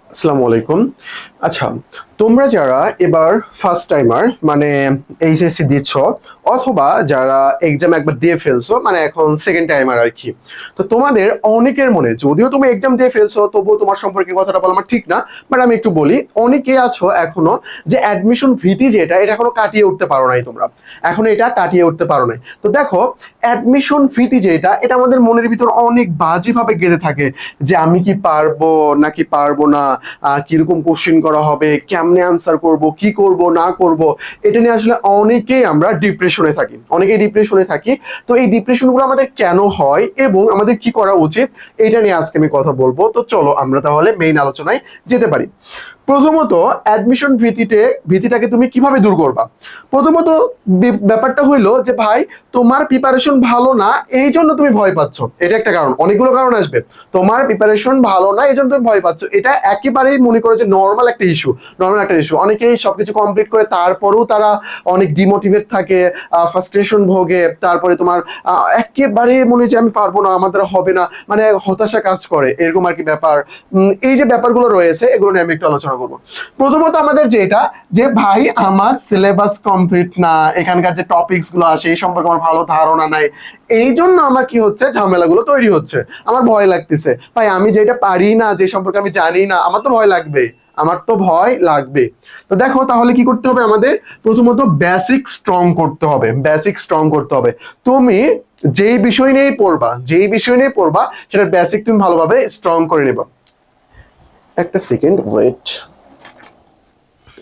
আসসালামু আলাইকুম। আচ্ছা, তোমরা যারা এবার ফার্স্ট টাইমার মানে এইচএসসি দিচ্ছ, অথবা যারা এক্সাম একবার দিয়ে ফেলছো মানে এখন সেকেন্ড টাইমার আর কি, তো তোমাদের অনেকের মনে, যদিও তুমি এক্সাম দিয়ে ফেলছো তবুও তোমার সম্পর্কে কথাটা বলা আমার ঠিক না, বাট আমি একটু বলি, অনেকে আছো এখনো যে অ্যাডমিশন ভীতি যেটা, এটা এখনো কাটিয়ে উঠতে পারো নাই তোমরা, এখনো এটা কাটিয়ে উঠতে পারো নাই। তো দেখো, অ্যাডমিশন ভীতি যেটা, এটা আমাদের মনের ভিতর অনেক বাজেভাবে গেঁথে থাকে যে আমি কি পারবো নাকি পারবো না, কিরকম কোশ্চেন করা হবে, কেমনে আনসার করব, কি করব না করব, এটা নিয়ে আসলে অনেকেই আমরা ডিপ্রেশনে থাকি, অনেকেই ডিপ্রেশনে থাকি। তো এই ডিপ্রেশনগুলো আমাদের কেন হয় এবং আমাদের কি করা উচিত, এটা নিয়ে আজকে আমি কথা বলবো। তো চলো আমরা তাহলে মেইন আলোচনায় যেতে পারি। প্রথমত, অ্যাডমিশন ভীতিটাকে তুমি কিভাবে দূর করবা? প্রথমত ব্যাপারটা হইলো যে ভাই, তোমার প্রিপারেশন ভালো না এই জন্য তুমি ভয় পাচ্ছ, এটা একটা কারণ, অনেকগুলো কারণ আসবে। তোমার প্রিপারেশন ভালো না এই জন্য তুমি ভয় পাচ্ছ, এটা একেবারেই মনে করো যে নর্মাল একটা ইস্যু, নর্মাল একটা ইস্যু। অনেকেই সবকিছু কমপ্লিট করে তারপরেও তারা অনেক ডিমোটিভেট থাকে, ফ্রাস্ট্রেশন ভোগে, তারপরে তোমার একেবারে মনে হয় যে আমি পারবো না, আমার দ্বারা হবে না, মানে হতাশা কাজ করে, এরকম আর কি ব্যাপার। এই যে ব্যাপারগুলো রয়েছে এগুলো নিয়ে আমি একটু আলোচনা করবো। প্রথমত আমাদের যেটা, যে ভাই আমার সিলেবাস কমপ্লিট না, এখানকার যে টপিকস গুলো আসে এই সম্পর্কে আমার ভালো ধারণা নাই, এই জন্য আমার কি হচ্ছে, ঝামেলাগুলো তৈরি হচ্ছে, আমার ভয় লাগতেছে। ভাই আমি যেটা পারি না, যে সম্পর্কে আমি জানি না, আমার তো ভয় লাগবে, আমার তো ভয় লাগবে। তো দেখো তাহলে কি করতে হবে আমাদের, প্রথমত বেসিক স্ট্রং করতে হবে, বেসিক স্ট্রং করতে হবে। তুমি যেই বিষয় নিয়েই পড়বা, যেই বিষয় নিয়ে পড়বা সেটার বেসিক তুমি ভালোভাবে স্ট্রং করে নেবা। একটা সেকেন্ড ওয়েট।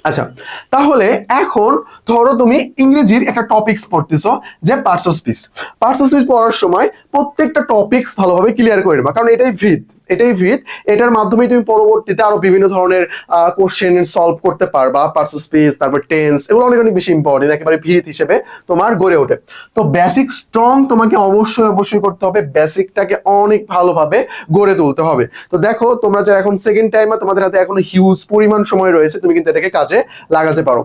আচ্ছা, তাহলে এখন ধরো তুমি ইংরেজির একটা টপিকস পড়তেছো, যে parts of speech. Parts of speech পড়ার সময় প্রত্যেকটা টপিকস ভালোভাবে ক্লিয়ার করে নেবা, কারণ এটাই ভিত, এটাই ভিত। এটার মাধ্যমে তুমি পরবর্তীতে আরো বিভিন্ন ধরনের কোশ্চেন সলভ করতে পারবা। পার্টস অফ স্পিচ, তারপর টেন্স, এগুলো অনেক অনেক বেশি ইম্পর্টেন্ট, একেবারে ভিত হিসেবে তোমার গড়ে ওঠে। তো বেসিক স্ট্রং তোমাকে অবশ্যই অবশ্যই করতে হবে, বেসিকটাকে অনেক ভালোভাবে গড়ে তুলতে হবে। তো দেখো, তোমরা যারা এখন সেকেন্ড টাইমে, তোমাদের হাতে এখন হিউজ পরিমাণ সময় রয়েছে, তুমি কিন্তু এটাকে কাজে লাগাতে পারো।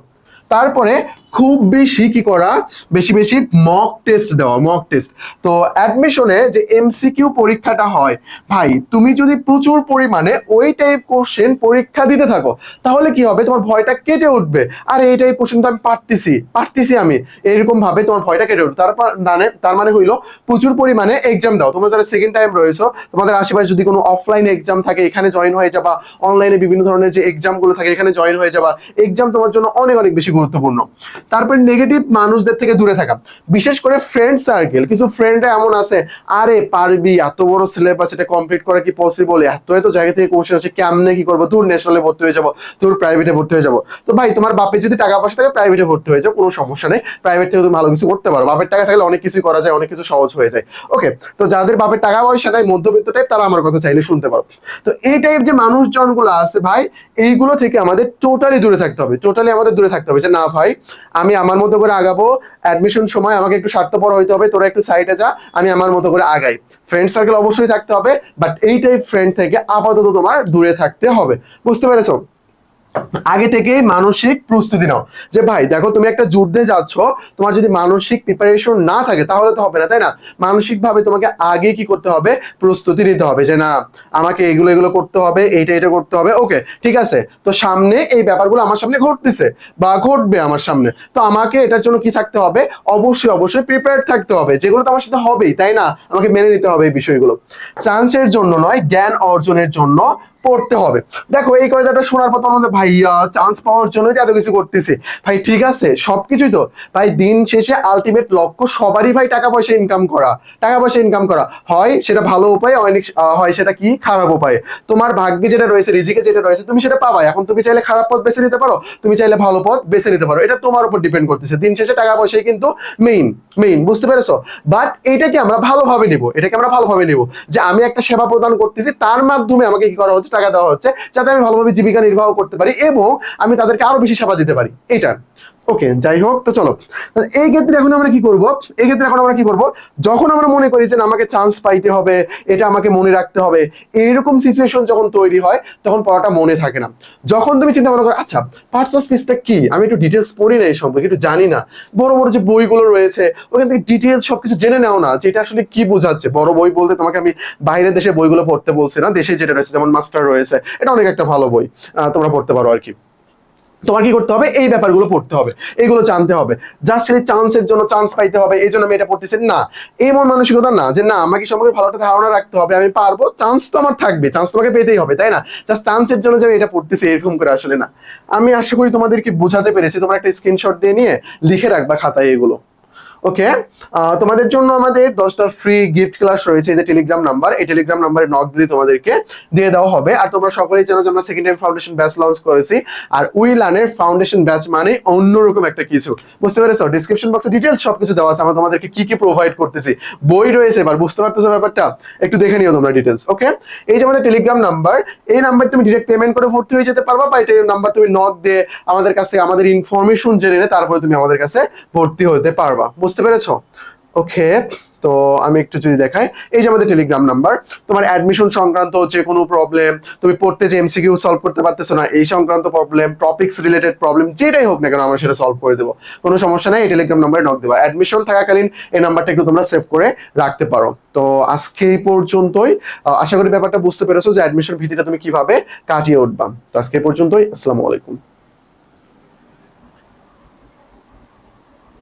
তারপরে খুব বেশি কি করা, বেশি বেশি মক টেস্ট দেওয়া, মক টেস্ট। তো অ্যাডমিশনে যে এমসিকিউ পরীক্ষাটা হয়, ভাই তুমি যদি প্রচুর পরিমাণে ওই টাইপ কোশ্চেন পরীক্ষা দিতে থাকো, তাহলে কি হবে, তোমার ভয়টা কেটে উঠবে। আর এই টাইপ কোশ্চেন তো আমি পারতেছি, পারতেছি আমি, এরকম ভাবে তোমার ভয়টা কেটে উঠবে। তার মানে হইলো, প্রচুর পরিমাণে এক্সাম দাও। তোমরা যারা সেকেন্ড টাইম রয়েছো, তোমাদের আশেপাশে যদি কোনো অফলাইন এক্সাম থাকে, এখানে জয়েন হয়ে যাবা। অনলাইনে বিভিন্ন ধরনের যে এক্সাম গুলো থাকে, এখানে জয়েন হয়ে যাবা। এক্সাম তোমার জন্য অনেক অনেক বেশি গুরুত্বপূর্ণ। তারপর নেগেটিভ মানুষদের থেকে দূরে থাকা, বিশেষ করে ফ্রেন্ড সার্কেল। কিছু ফ্রেন্ডরা এমন আছে, আরে পারবি, এত বড় সিলেবাস, এটা কমপ্লিট করা কি পসিবল, এত এত জায়গা থেকে কোশ্চেন আছে, কেমনে কি করবো, তোর ন্যাশনালে ভর্তি হয়ে যাবো, তোর প্রাইভেটে ভর্তি হয়ে যাবো। তো ভাই তোমার বাপের যদি টাকা পয়সা থাকে, প্রাইভেটে ভর্তি হয়ে যাও, কোনো সমস্যা নেই, প্রাইভেট থেকে তুমি ভালো কিছু করতে পারো। বাপের টাকা থাকলে অনেক কিছু করা যায়, অনেক কিছু সহজ হয়ে যায়। ওকে, তো যাদের বাপের টাকা পয়সা নাই, মধ্যবিত্ত টাইপ, তারা আমার কথা চাইলে শুনতে পারো। তো এই টাইপ যে মানুষজন গুলো আছে ভাই, এইগুলো থেকে আমাদের টোটালি দূরে থাকতে হবে, টোটালি আমাদের দূরে থাকতে হবে। যে না ভাই, আমি আমার মতো করে আগাবো, অ্যাডমিশন সময় আমাকে একটু স্বার্থপর হইতে হবে, তোরা একটু সাইডে যা, আমি আমার মতো করে আগাই। ফ্রেন্ড সার্কেল অবশ্যই থাকতে হবে, বাট এই টাইপ ফ্রেন্ড থেকে আপাতত তোমার দূরে থাকতে হবে। বুঝতে পেরেছো? আগে থেকেই মানসিক প্রস্তুতি নাও। যে ভাই দেখো, তুমি একটা যুদ্ধে যাচ্ছ, তোমার যদি মানসিক প্রিপারেশন না থাকে তাহলে তো হবে না, তাই না? মানসিক ভাবে তোমাকে আগে কি করতে হবে, প্রস্তুতি নিতে হবে, যে না আমাকে এগুলো এগুলো করতে হবে, এইটা এটা করতে হবে। ওকে, ঠিক আছে, তো সামনে এই ব্যাপারগুলো আমার সামনে ঘটতেছে বা ঘটবে আমার সামনে, তো আমাকে এটার জন্য কি থাকতে হবে, অবশ্যই অবশ্যই প্রিপেয়ার থাকতে হবে। যেগুলো তো আমার সাথে হবেই, তাই না? আমাকে মেনে নিতে হবে এই বিষয়গুলো। চান্সের জন্য নয়, জ্ঞান অর্জনের জন্য পড়তে হবে। দেখো, এই কথাটা শোনার পর তোমাদের ভাইয়া চান্স পাওয়ার জন্য এত কিছু করতেছে, ভাই ঠিক আছে, সবকিছুই তো ভাই, দিন শেষে আলটিমেট লক্ষ্য সবারই ভাই টাকা পয়সা ইনকাম করা, টাকা পয়সা ইনকাম করা। হয় সেটা ভালো উপায়, অনেক হয় সেটা কি খারাপ উপায়। তোমার ভাগ্যে যেটা রয়েছে, রিজিকে যেটা রয়েছে, তুমি সেটা পাবা। এখন তুমি চাইলে খারাপ পথ বেছে নিতে পারো, তুমি চাইলে ভালো পথ বেছে নিতে পারো, এটা তোমার উপর ডিপেন্ড করতেছে। দিন শেষে টাকা পয়সাই কিন্তু মেইন, মেইন, বুঝতে পেরেছো? বাট এইটাকে আমরা ভালোভাবে নিব, এটাকে আমরা ভালোভাবে নিব, যে আমি একটা সেবা প্রদান করতেছি, তার মাধ্যমে আমাকে কি করা হচ্ছে, টাকা দেওয়া হচ্ছে, যাতে আমি ভালোভাবে জীবিকা নির্বাহ করতে পারি এবং আমি তাদেরকে আরো বেশি সেবা দিতে পারি, এটা। ওকে, যাই হোক, তো চলো এই ক্ষেত্রে এখন আমরা কি করব, এই ক্ষেত্রে এখন আমরা কি করব, যখন আমরা মনে করি যে না, আমাকে চান্স পাইতে হবে, এটা আমাকে মনে রাখতে হবে, এইরকম সিচুয়েশন যখন তৈরি হয় তখন পড়াটা মনে থাকে না। যখন তুমি চিন্তা ভাবনা করো আচ্ছা পার্টস অফ স্পিচটা কি, আমি একটু ডিটেলস পড়ি না এই সম্পর্কে, একটু জানি না, বড় বড় যে বইগুলো রয়েছে ওখান থেকে ডিটেলস সবকিছু জেনে নাও না, যে এটা আসলে কি বোঝাচ্ছে। বড় বই বলতে তোমাকে আমি বাইরের দেশের বইগুলো পড়তে বলছি না, দেশে যেটা রয়েছে যেমন মাস্টার রয়েছে, এটা অনেক একটা ভালো বই, তোমরা পড়তে পারো আর কি। তোমার কি করতে হবে, এই ব্যাপারগুলো পড়তে হবে, এগুলো জানতে হবে। জাস্ট সেই চান্সের জন্য, চান্স পাইতে হবে এই জন্য আমি এটা পড়তেছি না, এমন মানসিকতা না, যে না আমাকে সম্পর্কে ভালো একটা ধারণা রাখতে হবে, আমি পারবো, চান্স তো আমার থাকবে, চান্স তোমাকে পেতেই হবে, তাই না? জাস্ট চান্সের জন্য যে আমি এটা পড়তেছি এরকম করে আসলে না। আমি আশা করি তোমাদেরকে বোঝাতে পেরেছি। তোমরা একটা স্ক্রিনশট দিয়ে নিয়ে লিখে রাখবা খাতায় এগুলো। ওকে, তোমাদের জন্য আমাদের 10টা ফ্রি গিফট ক্লাস রয়েছে, যে টেলিগ্রাম নাম্বার, এই টেলিগ্রাম নাম্বারে নক দিলে তোমাদেরকে দিয়ে দেওয়া হবে। আর তোমরা সকলেই জানো যে আমরা second time foundation batch launch করেছি, আর উই লার্নের ফাউন্ডেশন ব্যাচ মানে অন্যরকম একটা কিছু, বুঝতে পেরেছো? ডিসক্রিপশন বক্সে ডিটেলস সবকিছু দেওয়া আছে, আমরা তোমাদেরকে কি কি প্রোভাইড করতেছি, বই রয়েছে, এবার বুঝতে পারতেছো ব্যাপারটা, একটু দেখে নিও তোমরা ডিটেলস। ওকে, এই যে আমাদের টেলিগ্রাম নাম্বার, এই নাম্বার তুমি ডিরেক্ট পেমেন্ট করে ভর্তি হয়ে যেতে পারবা, বা এই নাম্বার তুমি নক দিয়ে আমাদের কাছে আমাদের ইনফরমেশন জেনে নিয়ে তারপরে তুমি আমাদের কাছে ভর্তি হতে পারবা, বুঝতে পেরেছো? ওকে, তো আমি একটু যদি দেখাই, এই যে আমাদের টেলিগ্রাম নাম্বার, তোমার অ্যাডমিশন সংক্রান্ত যে কোনো প্রবলেম, তুমি পড়তে যে এমসিকিউ সলভ করতে পারতেছো না এই সংক্রান্ত প্রবলেম, টপিকস রিলেটেড প্রবলেম, যেটাই হোক না কেন আমরা সেটা সলভ করে দেবো, কোনো সমস্যা নাই। এই টেলিগ্রাম নাম্বারে নক দেবো, অ্যাডমিশন থাকাকালীন এই নাম্বারটা একটু তোমরা সেভ করে রাখতে পারো। তো আজকে এই পর্যন্তই, আশা করি ব্যাপারটা বুঝতে পেরেছো যে অ্যাডমিশন ভীতিটা তুমি কিভাবে কাটিয়ে উঠবা। তো আজকে এই পর্যন্তই, আসসালামু আলাইকুম।